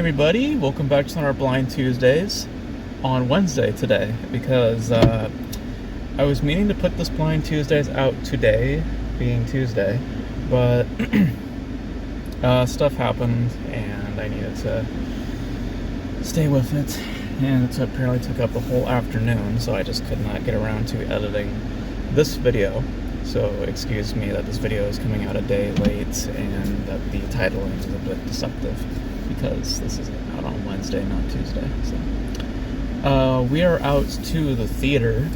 everybody, welcome back to our Blind Tuesdays on Wednesday today, because I was meaning to put this Blind Tuesdays out today, being Tuesday, but stuff happened and I needed to stay with it, and it apparently took up the whole afternoon, so I just could not get around to editing this video. So excuse me that this video is coming out a day late and that the titling is a bit deceptive, because this is out on Wednesday, not Tuesday. So we are out to the theater.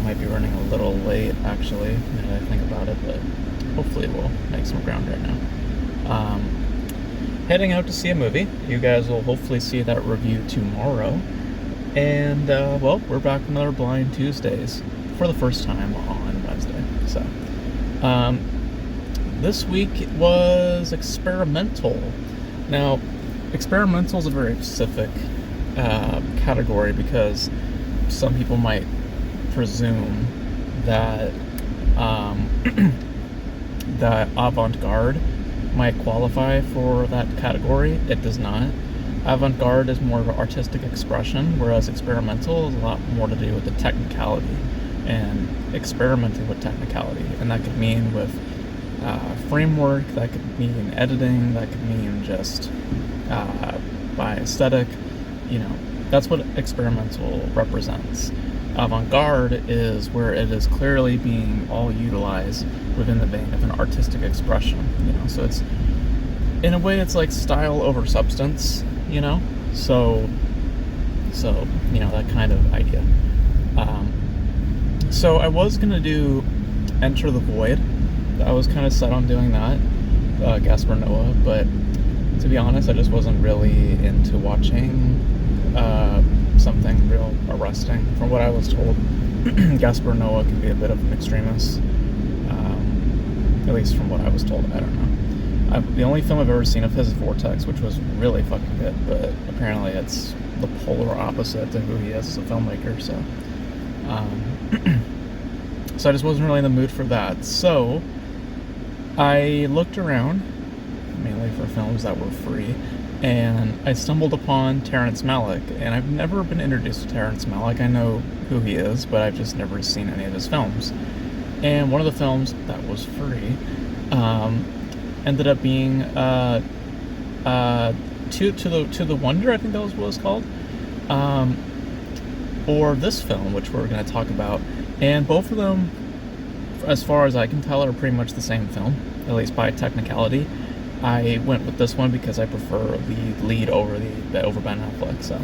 Might be running a little late, actually, now that I think about it, but hopefully we'll make some ground right now. Heading out to see a movie. You guys will hopefully see that review tomorrow. And, well, we're back with another Blind Tuesdays for the first time on Wednesday. So, this week was experimental. Now, experimental is a very specific category, because some people might presume that that avant-garde might qualify for that category. It does not. Avant-garde is more of an artistic expression, whereas experimental is a lot more to do with the technicality and experimenting with technicality. And that could mean with framework, that could mean editing, that could mean just by aesthetic. You know, that's what experimental represents. Avant-garde is where it is clearly being all utilized within the vein of an artistic expression, you know. So it's, in a way, it's like style over substance, you know. So you know, that kind of idea. So I was gonna do Enter the Void. I was kind of set on doing that, Gaspar Noé, but to be honest, I just wasn't really into watching something real arresting. From what I was told, Gaspar Noé can be a bit of an extremist, at least from what I was told. I don't know. The only film I've ever seen of his is Vortex, which was really fucking good, but apparently it's the polar opposite to who he is as a filmmaker, so so I just wasn't really in the mood for that. So I looked around, mainly for films that were free, and I stumbled upon Terrence Malick, and I've never been introduced to Terrence Malick. I know who he is, but I've just never seen any of his films. And one of the films that was free ended up being To the Wonder, I think that was what it was called, or this film, which we're going to talk about. And both of them, as far as I can tell, are pretty much the same film, at least by technicality. I went with this one because I prefer the lead over over Ben Affleck. So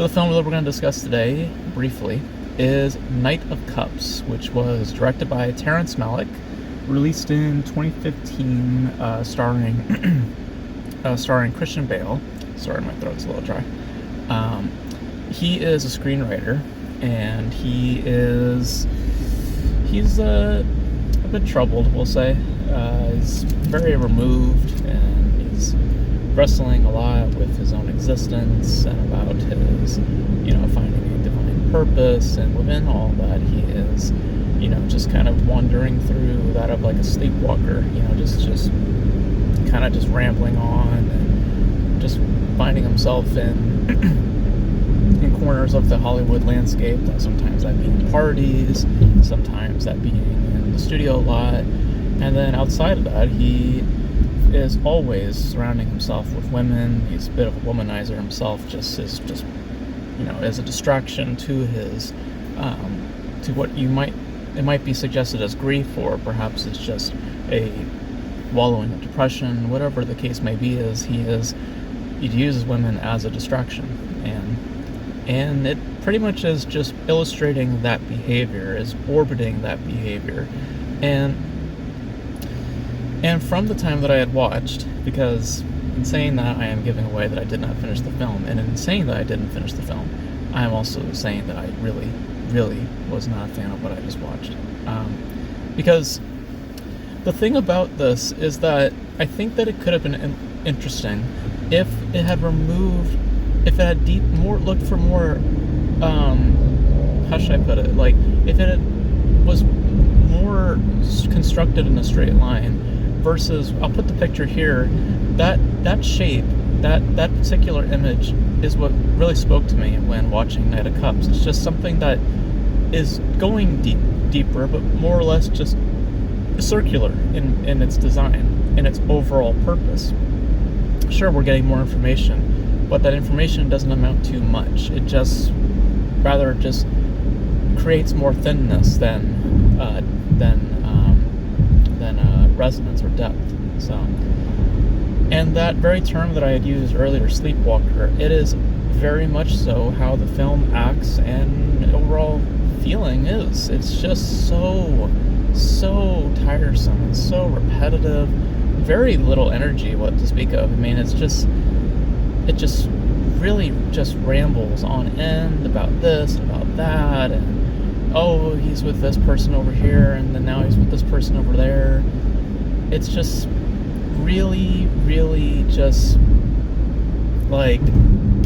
the film that we're going to discuss today, briefly, is Knight of Cups, which was directed by Terrence Malick, released in 2015, starring Christian Bale. Sorry, my throat's a little dry. He is a screenwriter, and he's a bit troubled, we'll say. He's very removed, and he's wrestling a lot with his own existence and about his, you know, finding a divine purpose. And within all that, he is, you know, just kind of wandering through that of like a sleepwalker, you know, just kind of just rambling on and just finding himself in corners of the Hollywood landscape. Sometimes that being parties, sometimes that being in the studio a lot. And then outside of that, he is always surrounding himself with women. He's a bit of a womanizer himself, just you know, as a distraction to his to what it might be suggested as grief, or perhaps it's just a wallowing of depression. Whatever the case may be, he uses women as a distraction, and it pretty much is just illustrating that behavior, is orbiting that behavior. And from the time that I had watched, because in saying that, I am giving away that I did not finish the film, and in saying that I didn't finish the film, I am also saying that I really, really was not a fan of what I just watched. Because the thing about this is that I think that it could have been interesting if it had looked for more, how should I put it, like, if it was more constructed in a straight line, versus, I'll put the picture here, that shape that particular image is what really spoke to me when watching Knight of Cups. It's just something that is going deeper, but more or less just circular in its design, in its overall purpose. Sure, we're getting more information, but that information doesn't amount to much. It just creates more thinness than resonance or depth. So, and that very term that I had used earlier, sleepwalker, it is very much so how the film acts and overall feeling is. It's just so tiresome and so repetitive. Very little energy, what to speak of. I mean, it just really just rambles on end about this, about that, and oh, he's with this person over here, and then now he's with this person over there. It's just really just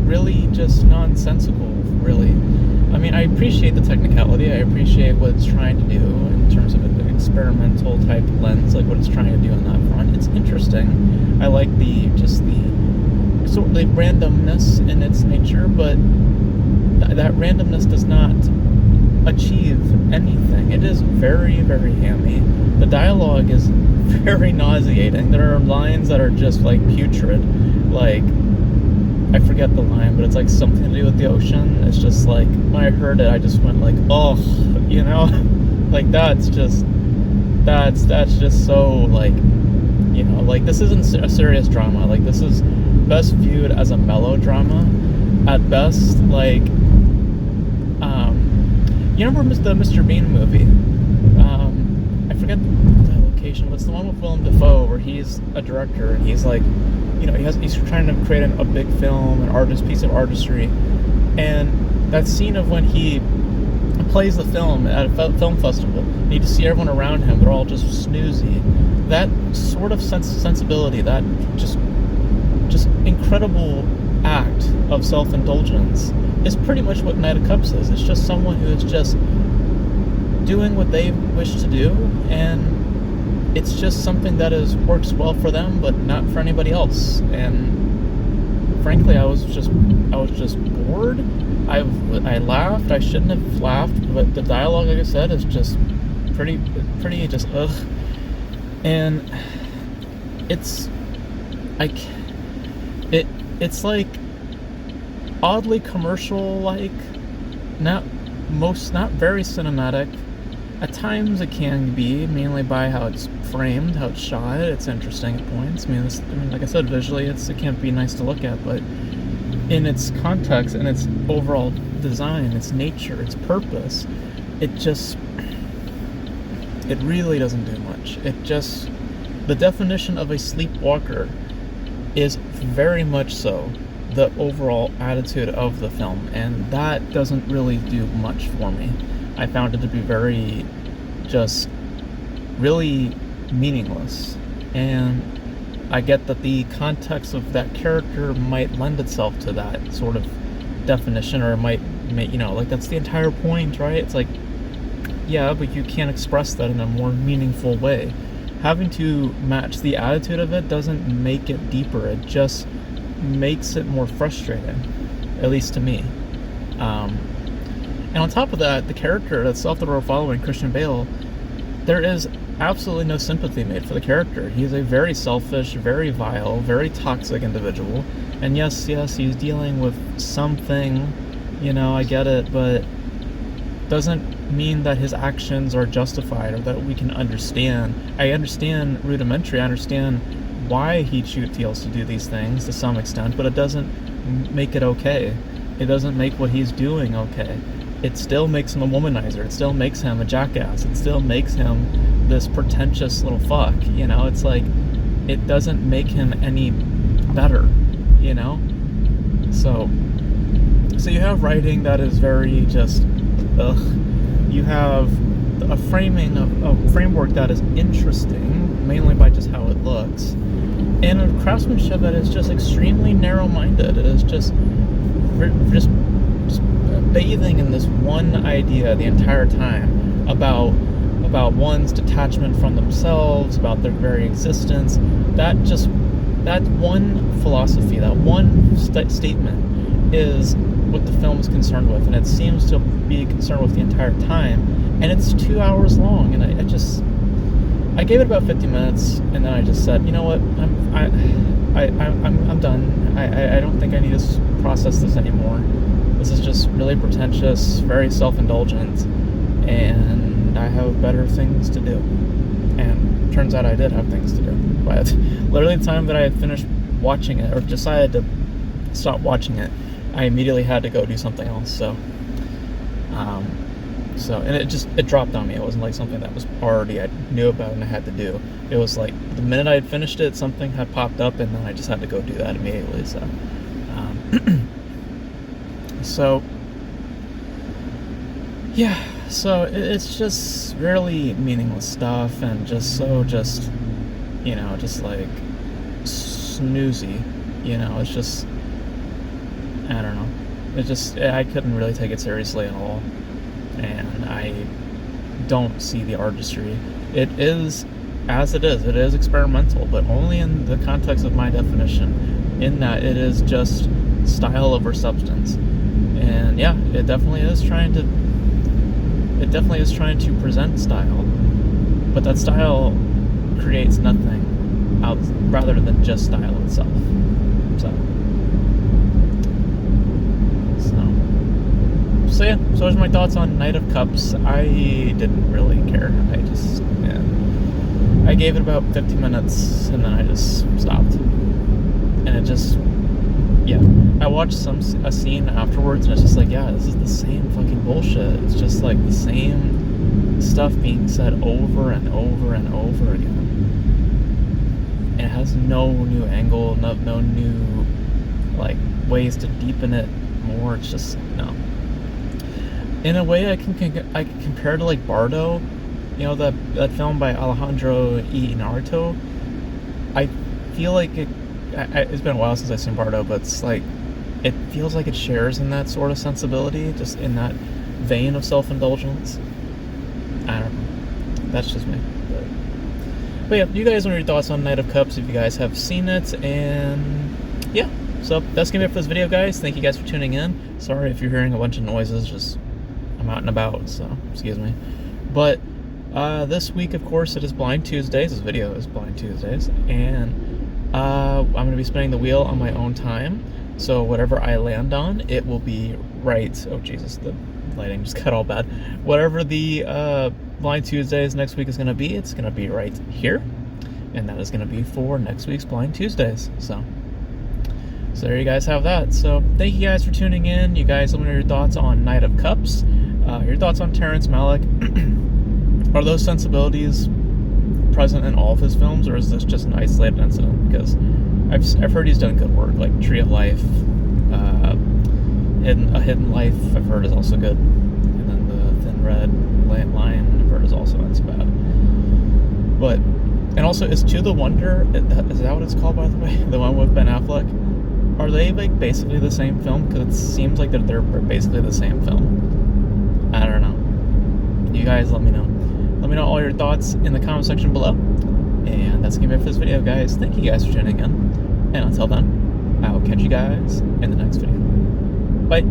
really just nonsensical, really. I mean, I appreciate the technicality, I appreciate what it's trying to do in terms of an experimental type lens, like what it's trying to do on that front. It's interesting. I like the sort of the randomness in its nature, but that randomness does not achieve anything. It is very hammy. The dialogue is very nauseating. There are lines that are just like putrid. Like, I forget the line, but it's like something to do with the ocean. It's just like, when I heard it, I just went like, oh, you know, like that's just so, like, you know, like, this isn't a serious drama. Like, this is best viewed as a melodrama at best. Like, you remember the Mr. Bean movie? I forget the location, but it's the one with Willem Dafoe where he's a director and he's like, you know, he's trying to create a big film, piece of artistry, and that scene of when he plays the film at a film festival, and you just see everyone around him, they're all just snoozy. That sort of sensibility, that just incredible act of self-indulgence is pretty much what Knight of Cups is. It's just someone who is just doing what they wish to do, and it's just something that works well for them, but not for anybody else. And frankly, I was just bored. I laughed. I shouldn't have laughed, but the dialogue, like I said, is just pretty just ugh. And it's like oddly commercial, like not very cinematic. At times it can be, mainly by how it's framed, how it's shot. It's interesting at points. I mean, like I said, visually it can be nice to look at, but in its context and its overall design, its nature, its purpose, it really doesn't do much. The definition of a sleepwalker is very much so the overall attitude of the film, and that doesn't really do much for me. I found it to be very, just really meaningless. And I get that the context of that character might lend itself to that sort of definition, or it might, you know, like that's the entire point, right? It's like, yeah, but you can't express that in a more meaningful way. Having to match the attitude of it doesn't make it deeper. It just makes it more frustrating, at least to me. And on top of that, the character itself that we're following, Christian Bale, there is absolutely no sympathy made for the character. He is a very selfish, very vile, very toxic individual. And yes, he's dealing with something, you know, I get it, but doesn't mean that his actions are justified or that we can understand. I understand rudimentary, I understand why he feels to do these things to some extent, but it doesn't make it okay. It doesn't make what he's doing okay. It still makes him a womanizer. It still makes him a jackass. It still makes him this pretentious little fuck, you know? It's like, it doesn't make him any better, you know? So you have writing that is very just, ugh. You have a framework that is interesting, mainly by just how it looks, and a craftsmanship that is just extremely narrow-minded. It is just bathing in this one idea the entire time about one's detachment from themselves, about their very existence. that one philosophy, that one statement is what the film is concerned with, and it seems to be concerned with the entire time. And it's 2 hours long, and I gave it about 50 minutes, and then I just said, you know what, I'm done. I don't think I need to process this anymore. This is just really pretentious, very self-indulgent, and I have better things to do. And turns out I did have things to do. But literally the time that I had finished watching it, or decided to stop watching it, I immediately had to go do something else. So and it dropped on me. It wasn't like something that was already I knew about and I had to do. It was like the minute I had finished it, something had popped up, and then I just had to go do that immediately. So, so yeah. So it's just really meaningless stuff, and just like snoozy. It's just, I don't know. I couldn't really take it seriously at all. And I don't see the artistry. It is as it is. It is experimental, but only in the context of my definition, in that it is just style over substance. And yeah, it definitely is trying to present style, but that style creates nothing out rather than just style itself. So yeah, so those are my thoughts on Knight of Cups. I didn't really care. I gave it about 50 minutes, and then I just stopped. And it just, yeah. I watched a scene afterwards, and it's just like, yeah, this is the same fucking bullshit. It's just like the same stuff being said over and over and over again. And it has no new angle, no new, like, ways to deepen it more. It's just, no. In a way, I can compare it to like Bardo, that film by Alejandro Iñárritu. I feel like it's been a while since I've seen Bardo, but it's like it feels like it shares in that sort of sensibility, just in that vein of self-indulgence. I don't know. That's just me. But yeah, you guys know your thoughts on Knight of Cups if you guys have seen it, and yeah. So that's gonna be it for this video, guys. Thank you guys for tuning in. Sorry if you're hearing a bunch of noises. Just I'm out and about, so excuse me. But this week, of course, it is Blind Tuesdays. This video is Blind Tuesdays, and I'm going to be spinning the wheel on my own time. So whatever I land on, it will be right. Oh Jesus, the lighting just got all bad. Whatever the Blind Tuesdays next week is going to be, it's going to be right here, and that is going to be for next week's Blind Tuesdays. So there you guys have that. So thank you guys for tuning in. You guys, let me know your thoughts on Knight of Cups. Your thoughts on Terrence Malick. Are those sensibilities present in all of his films, or is this just an isolated incident? Because I've heard he's done good work, like Tree of Life, Hidden Life, I've heard is also good, and then the Thin Red Line, I've heard is also not so bad. But, and also, is To the Wonder, is that what it's called, by the way? The one with Ben Affleck? Are they like basically the same film? Because it seems like they're basically the same film. I don't know. You guys let me know. Let me know all your thoughts in the comment section below. And that's going to be it for this video, guys. Thank you guys for tuning in. And until then, I will catch you guys in the next video. Bye.